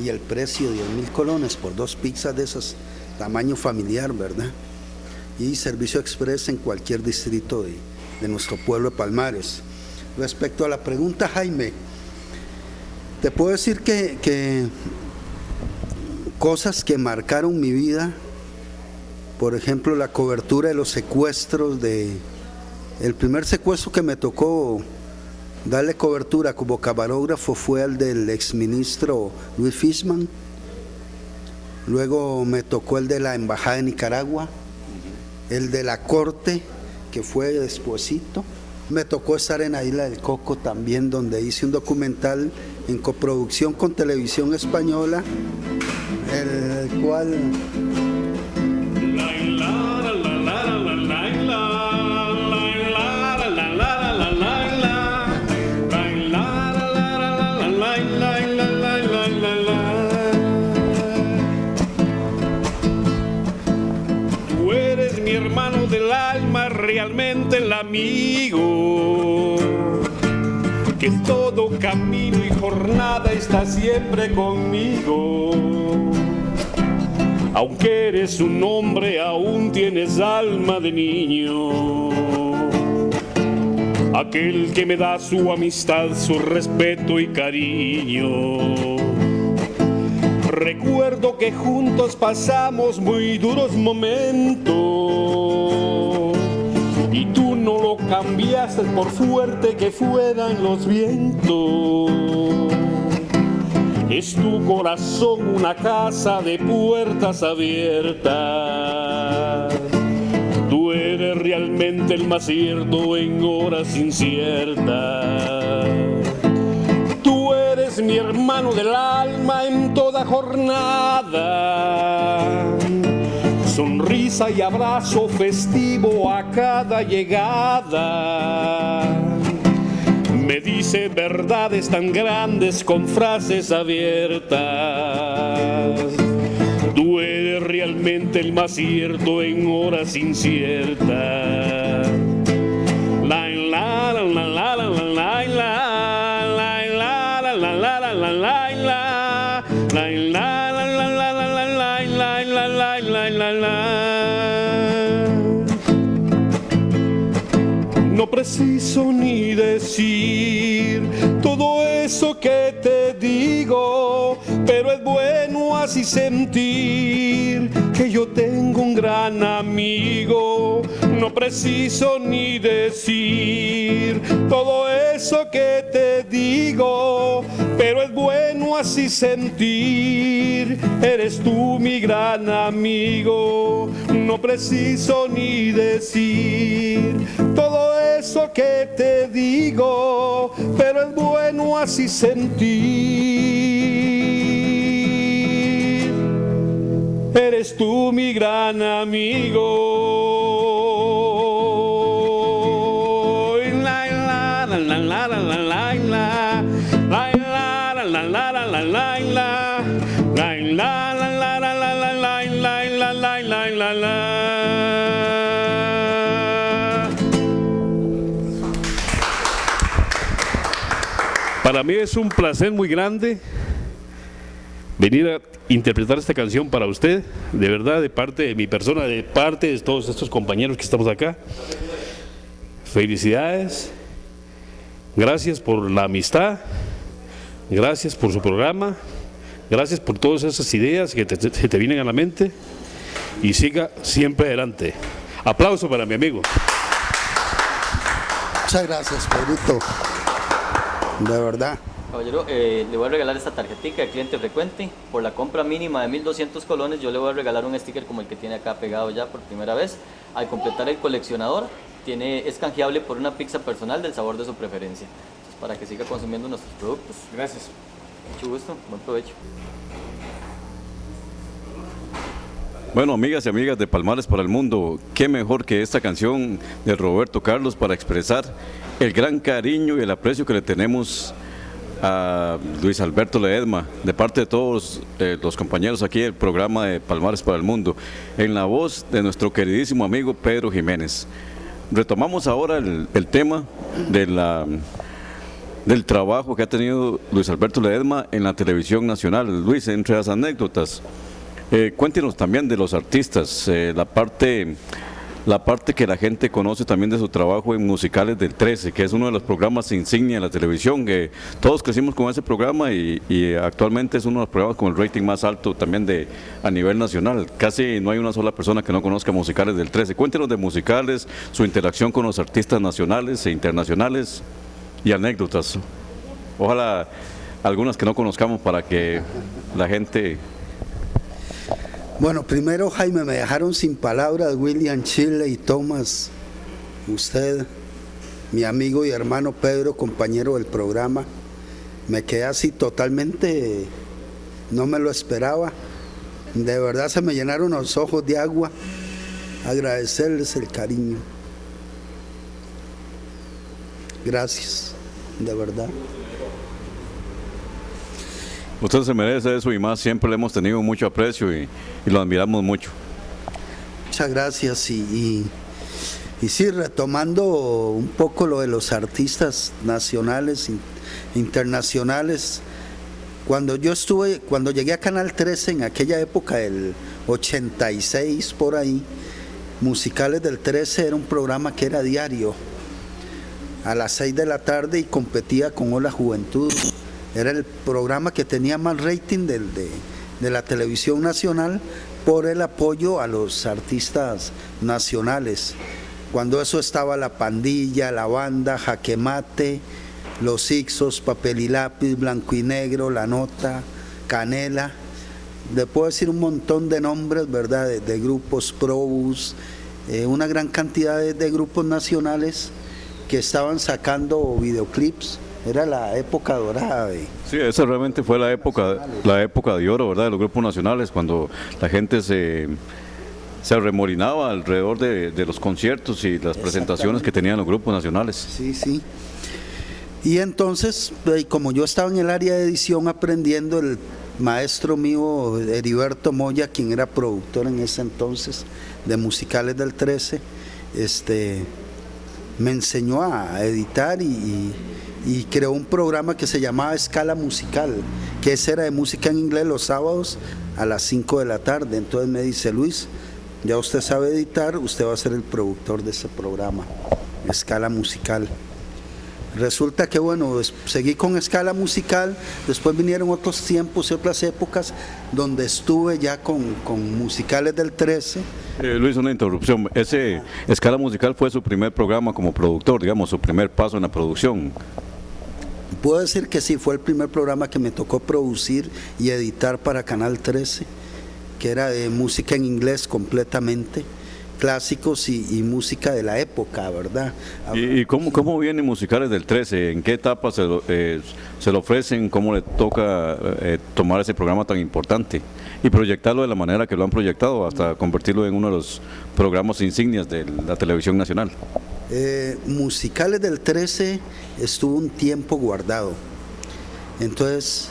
y el precio de 10.000 colones por 2 pizzas de esas, tamaño familiar, ¿verdad? Y servicio express en cualquier distrito de nuestro pueblo de Palmares. Respecto a la pregunta, Jaime, te puedo decir que cosas que marcaron mi vida, por ejemplo, la cobertura de los secuestros, el primer secuestro que me tocó darle cobertura como camarógrafo fue al del exministro Luis Fishman. Luego me tocó el de la Embajada de Nicaragua, el de la Corte, que fue despuesito. Me tocó estar en la Isla del Coco también, donde hice un documental en coproducción con Televisión Española, el cual... Realmente el amigo que en todo camino y jornada está siempre conmigo. Aunque eres un hombre, aún tienes alma de niño. Aquel que me da su amistad, su respeto y cariño. Recuerdo que juntos pasamos muy duros momentos y tú no lo cambiaste por fuerte que fueran los vientos. Es tu corazón una casa de puertas abiertas. Tú eres realmente el más cierto en horas inciertas. Tú eres mi hermano del alma en toda jornada. Sonrisa y abrazo festivo a cada llegada. Me dice verdades tan grandes con frases abiertas. Tú eres realmente el más cierto en horas inciertas. La la la la la la la no preciso ni decir todo eso que te digo, pero es bueno así sentir que yo tengo un gran amigo. No preciso ni decir todo eso que te digo, pero es bueno así sentir, eres tú mi gran amigo. No preciso ni decir todo eso que te digo, pero es bueno así sentir, eres tú mi gran amigo. Para mí es un placer muy grande venir a interpretar esta canción para usted, de verdad, de parte de mi persona, de parte de todos estos compañeros que estamos acá. Felicidades, gracias por la amistad, gracias por su programa, gracias por todas esas ideas que te vienen a la mente y siga siempre adelante. Aplauso para mi amigo. Muchas gracias, Pedrito, de verdad. Caballero, le voy a regalar esta tarjetita de cliente frecuente. Por la compra mínima de 1.200 colones, yo le voy a regalar un sticker como el que tiene acá pegado ya por primera vez. Al completar el coleccionador, es canjeable por una pizza personal del sabor de su preferencia. Entonces, para que siga consumiendo nuestros productos. Gracias. Mucho gusto, buen provecho. Bueno, amigas y amigas de Palmares para el Mundo, qué mejor que esta canción de Roberto Carlos para expresar el gran cariño y el aprecio que le tenemos a Luis Alberto Ledesma, de parte de todos los compañeros aquí del programa de Palmares para el Mundo, en la voz de nuestro queridísimo amigo Pedro Jiménez. Retomamos ahora el tema del trabajo que ha tenido Luis Alberto Ledesma en la televisión nacional. Luis, entre las anécdotas, cuéntenos también de los artistas, la parte que la gente conoce también de su trabajo en Musicales del 13, que es uno de los programas insignia de la televisión, que todos crecimos con ese programa y actualmente es uno de los programas con el rating más alto también a nivel nacional. Casi no hay una sola persona que no conozca Musicales del 13. Cuéntenos de Musicales, su interacción con los artistas nacionales e internacionales y anécdotas. Ojalá algunas que no conozcamos para que la gente... Bueno, primero, Jaime, me dejaron sin palabras, William, Chile y Thomas, usted, mi amigo y hermano Pedro, compañero del programa. Me quedé así totalmente, no me lo esperaba. De verdad se me llenaron los ojos de agua. Agradecerles el cariño. Gracias, de verdad. Usted se merece eso y más, siempre le hemos tenido mucho aprecio y lo admiramos mucho. Muchas gracias y sí, retomando un poco lo de los artistas nacionales, internacionales, cuando llegué a Canal 13 en aquella época, el 86 por ahí, Musicales del 13 era un programa que era diario, a las 6 de la tarde y competía con Hola Juventud. Era el programa que tenía más rating de la televisión nacional por el apoyo a los artistas nacionales. Cuando eso estaba La Pandilla, La Banda, Jaque Mate, Los Ixos, Papel y Lápiz, Blanco y Negro, La Nota, Canela. Le puedo decir un montón de nombres, ¿verdad? De grupos, Probus, una gran cantidad de grupos nacionales que estaban sacando videoclips. Era la época dorada. Sí, esa realmente fue la época de oro, ¿verdad? De los grupos nacionales, cuando la gente se arremolinaba alrededor de los conciertos y las presentaciones que tenían los grupos nacionales. Sí, sí. Y entonces, como yo estaba en el área de edición aprendiendo, el maestro mío, Heriberto Moya, quien era productor en ese entonces de Musicales del 13, me enseñó a editar y creó un programa que se llamaba Escala Musical, que ese era de música en inglés los sábados a las 5 de la tarde. Entonces me dice: Luis, ya usted sabe editar, usted va a ser el productor de ese programa, Escala Musical. Resulta que bueno, seguí con Escala Musical, después vinieron otros tiempos y otras épocas donde estuve ya con Musicales del 13. Luis, una interrupción, ese Escala Musical fue su primer programa como productor, digamos, su primer paso en la producción. Puedo decir que sí, fue el primer programa que me tocó producir y editar para Canal 13, que era de música en inglés completamente, clásicos y música de la época, ¿verdad? ¿Y cómo vienen Musicales del 13? ¿En qué etapa se lo ofrecen? ¿Cómo le toca tomar ese programa tan importante y proyectarlo de la manera que lo han proyectado hasta convertirlo en uno de los programas insignias de la televisión nacional? Musicales del 13 estuvo un tiempo guardado. Entonces,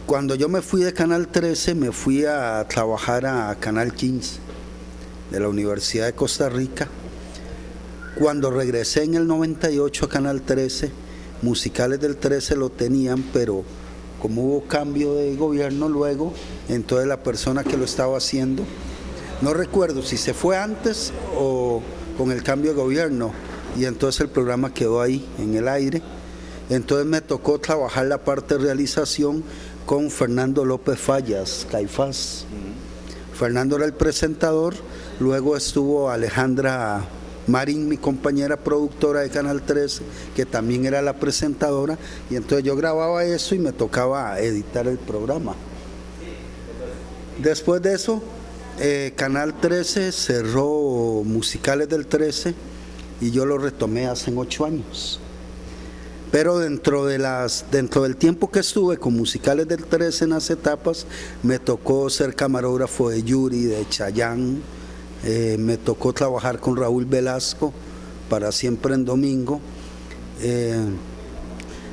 cuando yo me fui de Canal 13, me fui a trabajar a Canal 15 de la Universidad de Costa Rica. Cuando regresé en el 98 a Canal 13, Musicales del 13 lo tenían, pero como hubo cambio de gobierno luego, entonces la persona que lo estaba haciendo, no recuerdo si se fue antes o con el cambio de gobierno, y entonces el programa quedó ahí en el aire. Entonces me tocó trabajar la parte de realización con Fernando López Fallas, Caifás. Fernando era el presentador, luego estuvo Alejandra Marín, mi compañera productora de Canal 13, que también era la presentadora, y entonces yo grababa eso y me tocaba editar el programa. Después de eso, Canal 13 cerró Musicales del 13 y yo lo retomé hace 8 años. Pero dentro del tiempo que estuve con Musicales del 13 en las etapas, me tocó ser camarógrafo de Yuri, de Chayanne, me tocó trabajar con Raúl Velasco para Siempre en Domingo,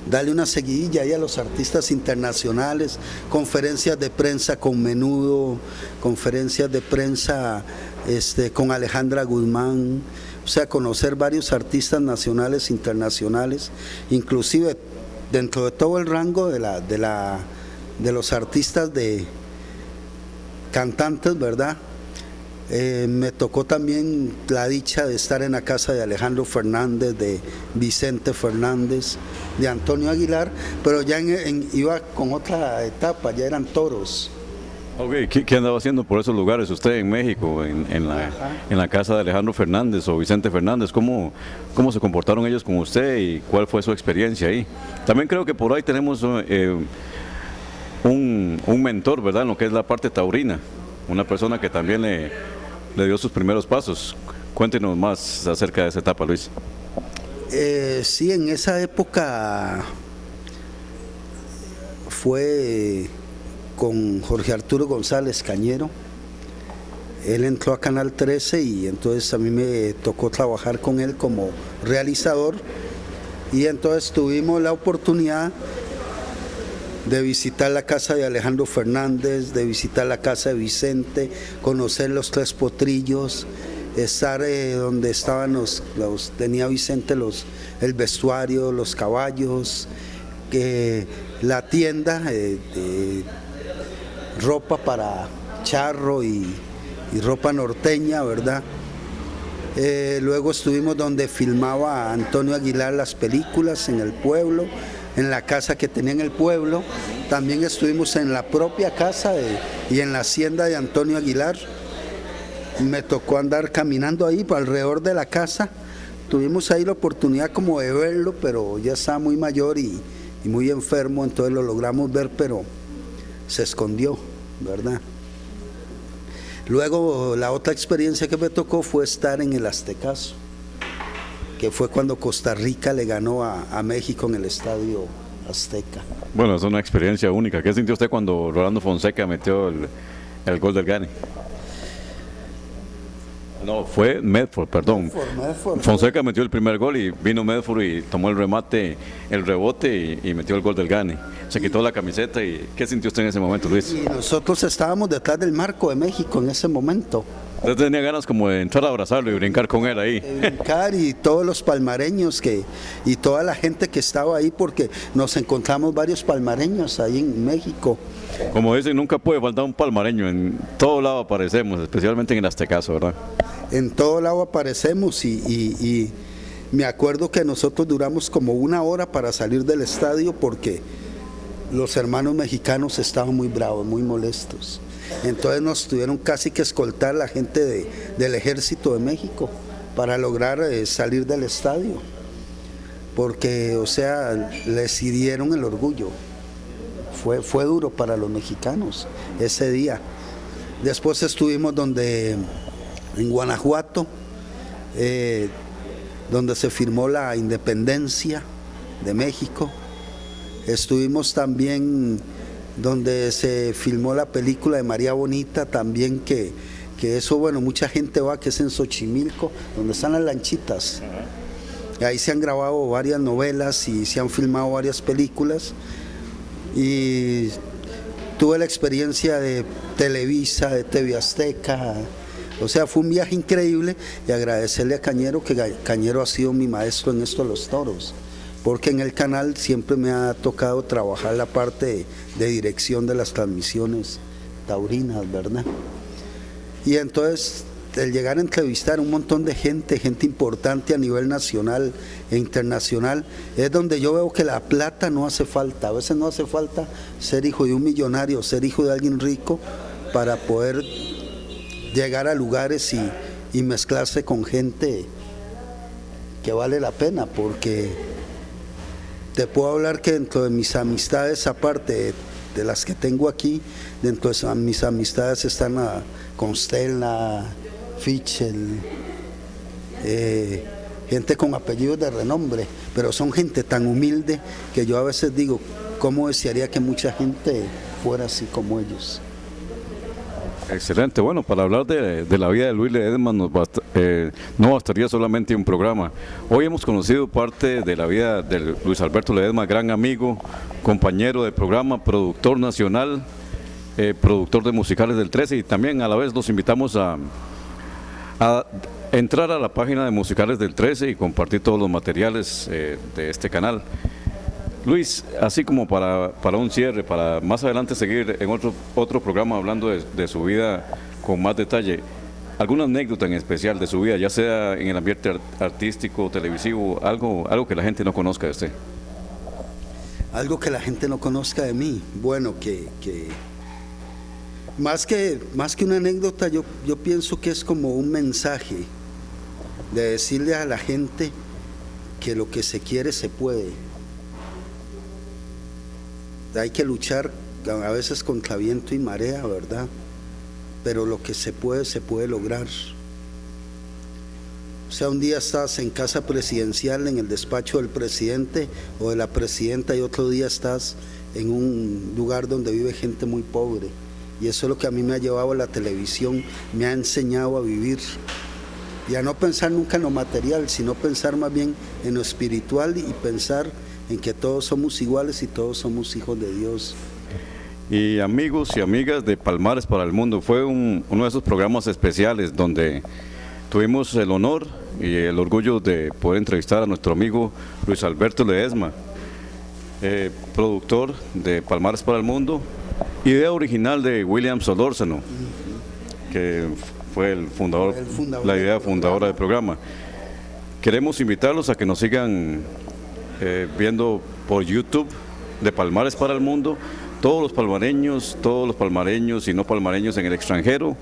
darle una seguidilla ahí a los artistas internacionales, conferencias de prensa con Menudo, conferencias de prensa con Alejandra Guzmán, o sea, conocer varios artistas nacionales, internacionales, inclusive dentro de todo el rango de los artistas de cantantes, ¿verdad? Me tocó también la dicha de estar en la casa de Alejandro Fernández, de Vicente Fernández, de Antonio Aguilar, pero ya iba con otra etapa, ya eran toros. Okay. ¿Qué andaba haciendo por esos lugares usted en México, en la casa de Alejandro Fernández o Vicente Fernández? ¿Cómo se comportaron ellos con usted y cuál fue su experiencia ahí? También creo que por ahí tenemos un mentor, ¿verdad?, en lo que es la parte taurina, una persona que también le dio sus primeros pasos. Cuéntenos más acerca de esa etapa, Luis. Sí, en esa época fue con Jorge Arturo González Cañero. Él entró a Canal 13 y entonces a mí me tocó trabajar con él como realizador, y entonces tuvimos la oportunidad de visitar la casa de Alejandro Fernández, de visitar la casa de Vicente, conocer los Tres Potrillos, estar donde estaban tenía Vicente el vestuario, los caballos, la tienda de ropa para charro y ropa norteña, ¿verdad? Luego estuvimos donde filmaba Antonio Aguilar las películas en el pueblo, en la casa que tenía en el pueblo. También estuvimos en la propia casa y en la hacienda de Antonio Aguilar. Me tocó andar caminando ahí por alrededor de la casa. Tuvimos ahí la oportunidad como de verlo, pero ya estaba muy mayor y muy enfermo, entonces lo logramos ver, pero se escondió, ¿verdad? Luego la otra experiencia que me tocó fue estar en el Aztecaso, que fue cuando Costa Rica le ganó a México en el Estadio Azteca. Bueno, es una experiencia única. ¿Qué sintió usted cuando Rolando Fonseca metió el gol del Gane? No, fue Medford, perdón. Medford. Fonseca metió el primer gol y vino Medford y tomó el remate, el rebote y metió el gol del Gane. Se quitó la camiseta. ¿Y qué sintió usted en ese momento, Luis? Y nosotros estábamos detrás del marco de México en ese momento. Usted tenía ganas como de entrar a abrazarlo y brincar con él ahí. Brincar, y todos los palmareños y toda la gente que estaba ahí, porque nos encontramos varios palmareños ahí en México. Como dicen, nunca puede faltar un palmareño, en todo lado aparecemos, especialmente en el Aztecaso, ¿verdad? En todo lado aparecemos y me acuerdo que nosotros duramos como 1 hora para salir del estadio porque los hermanos mexicanos estaban muy bravos, muy molestos. Entonces nos tuvieron casi que escoltar la gente del Ejército de México para lograr salir del estadio, porque, o sea, les hirieron el orgullo. Fue duro para los mexicanos ese día. Después estuvimos en Guanajuato, donde se firmó la independencia de México. Estuvimos también donde se filmó la película de María Bonita, también que eso, bueno, mucha gente va, que es en Xochimilco, donde están las lanchitas. Ahí se han grabado varias novelas y se han filmado varias películas. Y tuve la experiencia de Televisa, de TV Azteca. O sea, fue un viaje increíble, y agradecerle a Cañero, que Cañero ha sido mi maestro en esto de los toros. porque en el canal siempre me ha tocado trabajar la parte de dirección de las transmisiones taurinas, ¿verdad? Y entonces el llegar a entrevistar un montón de gente importante a nivel nacional e internacional, es donde yo veo que la plata no hace falta. A veces no hace falta ser hijo de un millonario, ser hijo de alguien rico para poder llegar a lugares y mezclarse con gente que vale la pena, porque te puedo hablar que dentro de mis amistades, aparte de las que tengo aquí, dentro de mis amistades están Constella, Fichel, gente con apellidos de renombre, pero son gente tan humilde que yo a veces digo, ¿cómo desearía que mucha gente fuera así como ellos? Excelente, bueno, para hablar de la vida de Luis Ledesma no bastaría solamente un programa. Hoy hemos conocido parte de la vida de Luis Alberto Ledesma, gran amigo, compañero de programa, productor nacional, productor de musicales del 13, y también a la vez los invitamos a entrar a la página de musicales del 13 y compartir todos los materiales de este canal. Luis, así como para un cierre, para más adelante seguir en otro programa hablando de su vida con más detalle, ¿alguna anécdota en especial de su vida, ya sea en el ambiente artístico, televisivo, algo que la gente no conozca de usted? Algo que la gente no conozca de mí, bueno, que más que una anécdota, yo pienso que es como un mensaje de decirle a la gente que lo que se quiere se puede. Hay que luchar a veces contra viento y marea, ¿verdad? Pero lo que se puede lograr. O sea, un día estás en casa presidencial, en el despacho del presidente o de la presidenta, y otro día estás en un lugar donde vive gente muy pobre. Y eso es lo que a mí me ha llevado a la televisión, me ha enseñado a vivir. Y a no pensar nunca en lo material, sino pensar más bien en lo espiritual y pensar en que todos somos iguales y todos somos hijos de Dios. Y amigos y amigas de Palmares para el Mundo, fue uno de esos programas especiales donde tuvimos el honor y el orgullo de poder entrevistar a nuestro amigo Luis Alberto Ledesma, productor de Palmares para el Mundo, idea original de William Solórzano, que fue el fundador, la idea fundadora del programa. Queremos invitarlos a que nos sigan viendo por YouTube de Palmares para el Mundo, todos los palmareños y no palmareños en el extranjero,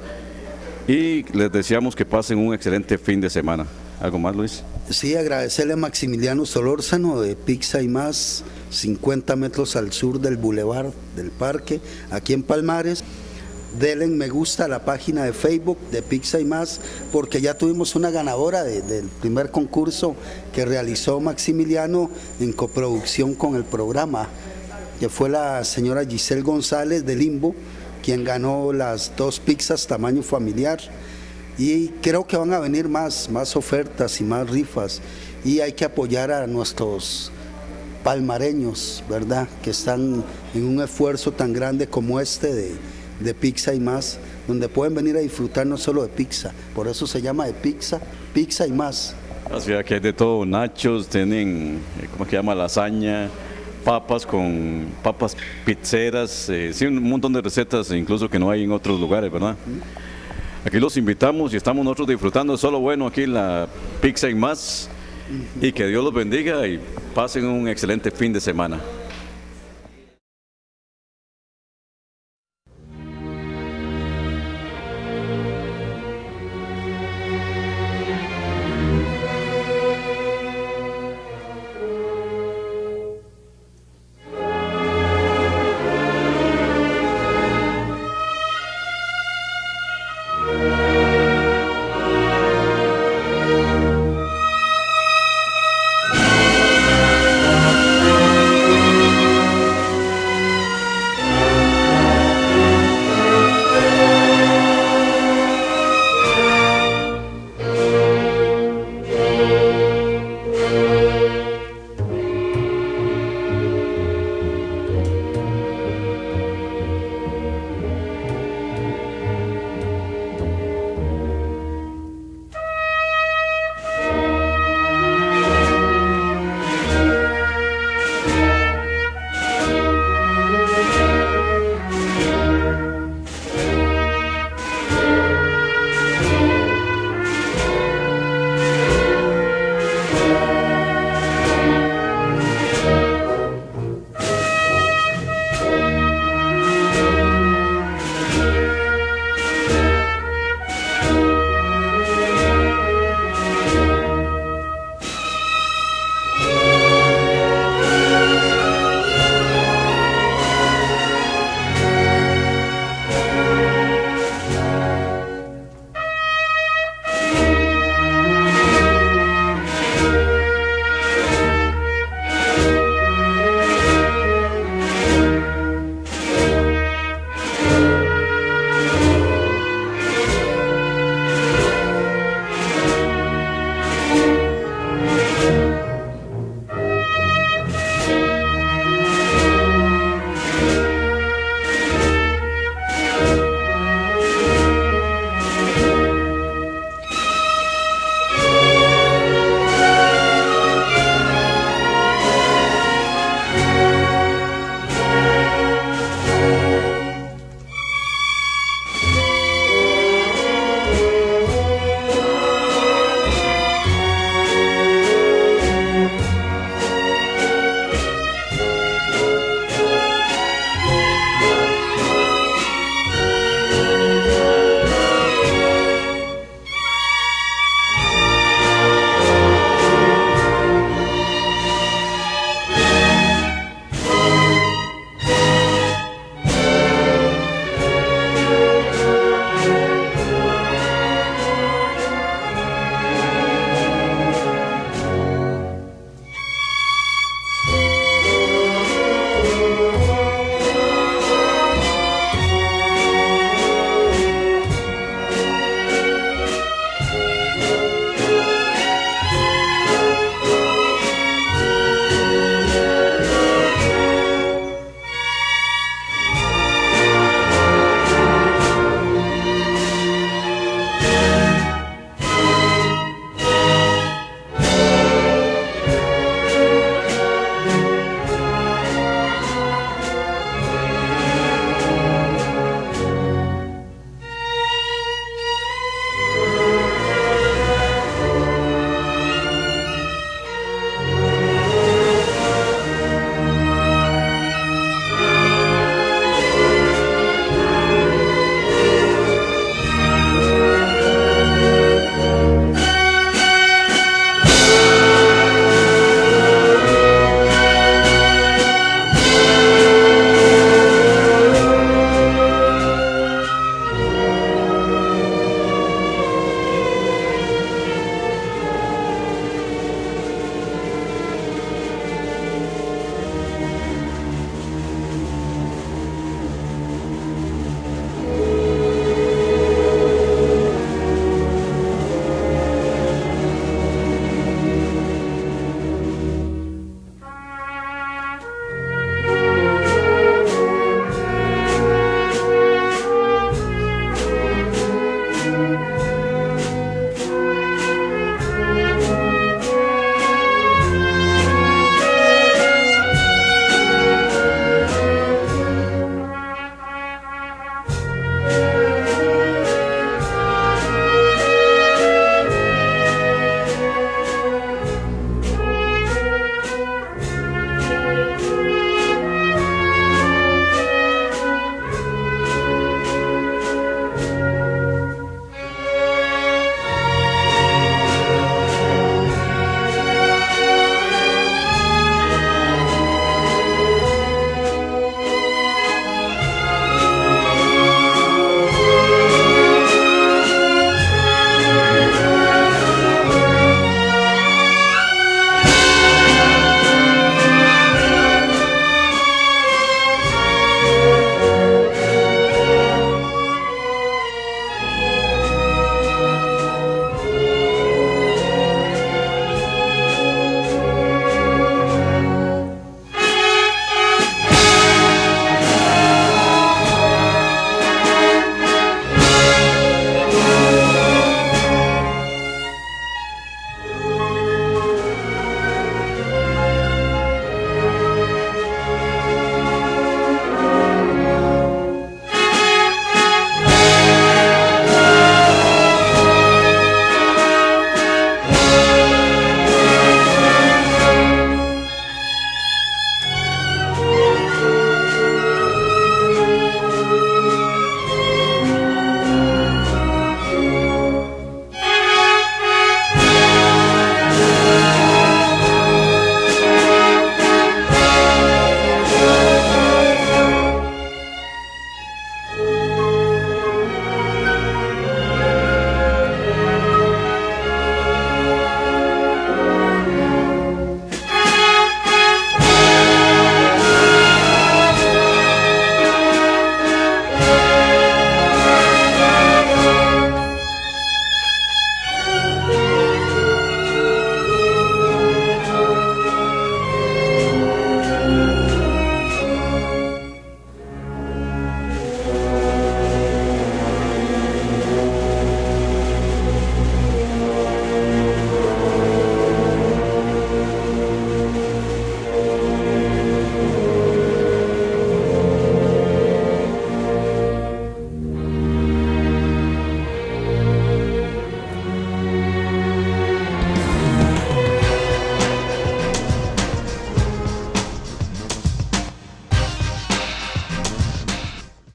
y les deseamos que pasen un excelente fin de semana. ¿Algo más, Luis? Sí, agradecerle a Maximiliano Solórzano de Pizza y Más, 50 metros al sur del Boulevard del Parque, aquí en Palmares. Denle me gusta a la página de Facebook de Pizza y Más, porque ya tuvimos una ganadora del primer concurso que realizó Maximiliano en coproducción con el programa, que fue la señora Giselle González de Limbo, quien ganó las 2 pizzas tamaño familiar. Y creo que van a venir más ofertas y más rifas, y hay que apoyar a nuestros palmareños, ¿verdad?, que están en un esfuerzo tan grande como este de Pizza y Más, donde pueden venir a disfrutar no solo de pizza, por eso se llama de Pizza y Más. Así que hay de todo, nachos, tienen, ¿cómo se llama?, lasaña, papas pizzeras, sí, un montón de recetas incluso que no hay en otros lugares, ¿verdad? Aquí los invitamos y estamos nosotros disfrutando de solo bueno aquí en la Pizza y Más, y que Dios los bendiga y pasen un excelente fin de semana.